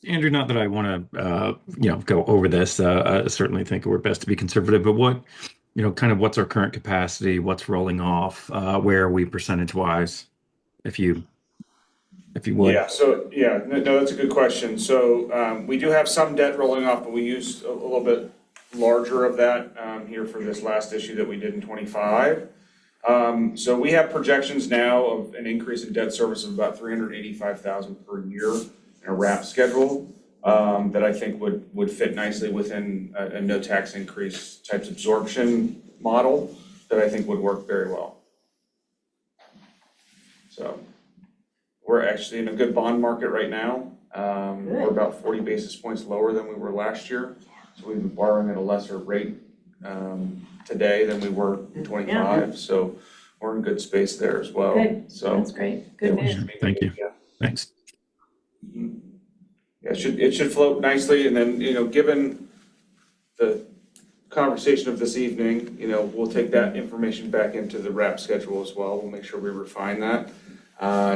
Andrew, not that I want to, go over this. I certainly think we're best to be conservative, but what's our current capacity? What's rolling off? Where are we percentage-wise? If you would. No, that's a good question. So we do have some debt rolling off, but we used a little bit larger of that here for this last issue that we did in 25. So we have projections now of an increase in debt service of about 385,000 per year in a wrap schedule that I think would fit nicely within a no tax increase types absorption model that I think would work very well. So we're actually in a good bond market right now. We're about 40 basis points lower than we were last year. So we've been borrowing at a lesser rate today than we were in 25. So we're in good space there as well. Good. So That's great, good yeah, news. Thank you. Yeah. Thanks. Yeah, it should float nicely, and then, given the conversation of this evening, we'll take that information back into the wrap schedule as well. We'll make sure we refine that,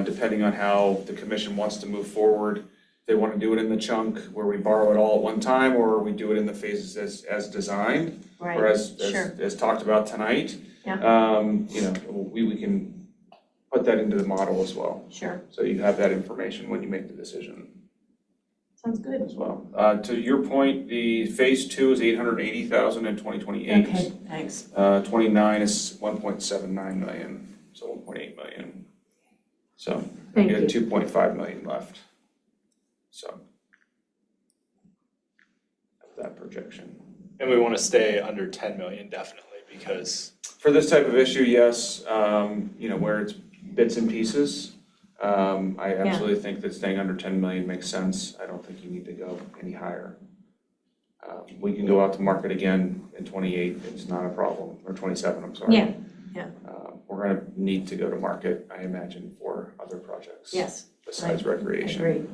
depending on how the commission wants to move forward. They want to do it in the chunk where we borrow it all at one time, or we do it in the phases as designed, or Right, as sure, talked about tonight. Yeah. We can put that into the model as well. sure. So you have that information when you make the decision. Sounds good. as well. To your point, the phase 2 is 880,000 in 2028. Okay, thanks. 29 is 1.79 million, so 1.8 million. So we Thank got you. 2.5 million left. So that's that projection. And we want to stay under 10 million definitely, because For this type of issue, yes, where it's bits and pieces, I absolutely think that staying under 10 million makes sense. I don't think you need to go any higher. We can go out to market again in 28, it's not a problem, or 27, I'm sorry. Yeah, yeah. We're gonna need to go to market, I imagine, for other projects. Yes, Besides recreation. Agreed.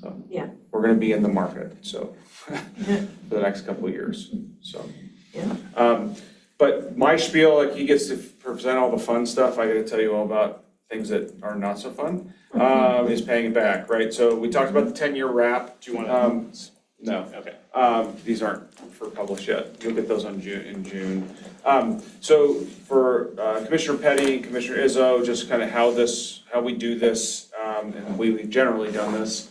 So. Yeah. We're gonna be in the market, so, Yeah. for the next couple of years, so. Yeah. But my spiel, like he gets to present all the fun stuff, I gotta tell you all about things that are not so fun, is paying it back, right? So we talked about the 10-year wrap. do you want to? No, Okay. these aren't for published yet, you'll get those in June. So for Commissioner Petty and Commissioner Izzo, just kind of how we do this, and we've generally done this,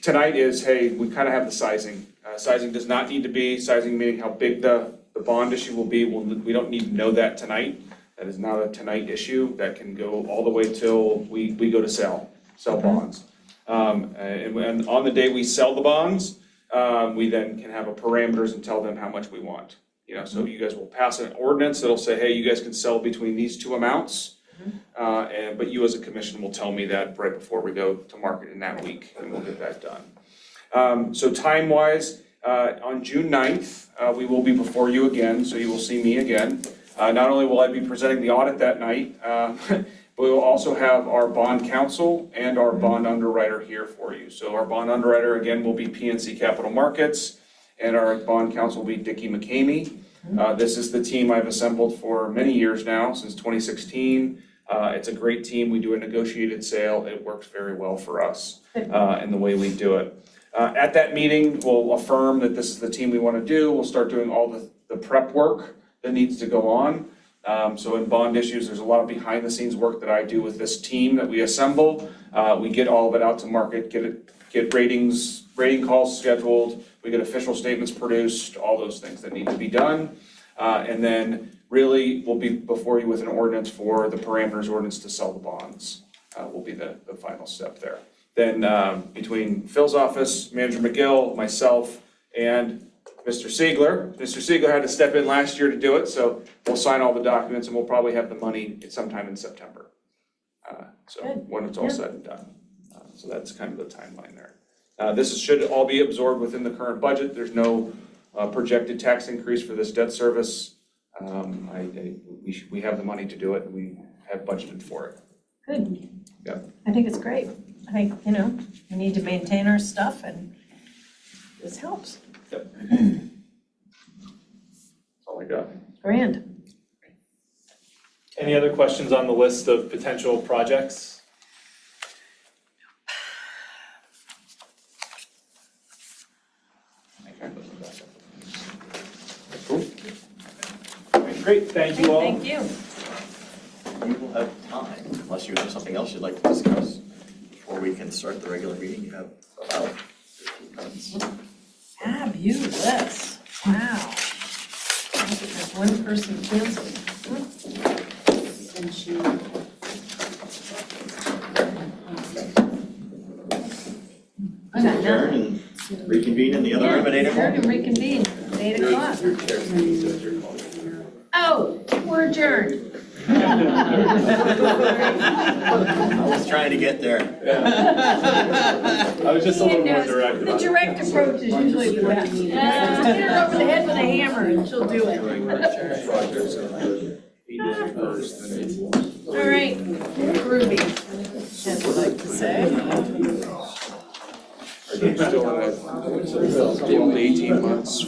tonight is, hey, we kind of have the sizing. Sizing does not need to be, sizing meaning how big the bond issue will be, we don't need to know that tonight. That is not a tonight issue, that can go all the way till we go to sell bonds. And on the day we sell the bonds, we then can have a parameters and tell them how much we want. So you guys will pass an ordinance that'll say, hey, you guys can sell between these two amounts. But you as a commission will tell me that right before we go to market in that week, and we'll get that done. So time-wise, on June 9th, we will be before you again, so you will see me again. Not only will I be presenting the audit that night, but we will also have our bond counsel and our bond underwriter here for you. So our bond underwriter, again, will be PNC Capital Markets, and our bond counsel will be Dickie McCamey. This is the team I've assembled for many years now, since 2016. It's a great team. We do a negotiated sale. It works very well for us in the way we do it. At that meeting, we'll affirm that this is the team we want to do. We'll start doing all the prep work that needs to go on. So in bond issues, there's a lot of behind the scenes work that I do with this team that we assemble. We get all of it out to market, get rating calls scheduled, we get official statements produced, all those things that need to be done. And then really we'll be before you with an ordinance for the parameters ordinance to sell the bonds. Will be the final step there. Then between Phil's office, Manager McGill, myself, and Mr. Siegler had to step in last year to do it, so we'll sign all the documents and we'll probably have the money sometime in September. So when it's all said and done. So that's kind of the timeline there. This should all be absorbed within the current budget. There's no projected tax increase for this debt service. We have the money to do it, and we have budgeted for it. Good. Yeah. I think it's great. I think, we need to maintain our stuff, and this helps. Yep. That's all I got. Grand. Any other questions on the list of potential projects? Cool. Great, thank you all. Thank you. We will have time, unless you have something else you'd like to discuss before we can start the regular meeting. You have about 15 minutes. Fabulous. Wow. There's one person canceled. And she. Adjourn and reconvene in the other room at 8 o'clock. Adjourn and reconvene at 8 o'clock. Oh, we're adjourned. I was trying to get there. I was just a little more direct The about it. direct approach is usually the best. Hit her over the head with a hammer and she'll do it. All right, Ruby, as we like to say. Still in 18 months.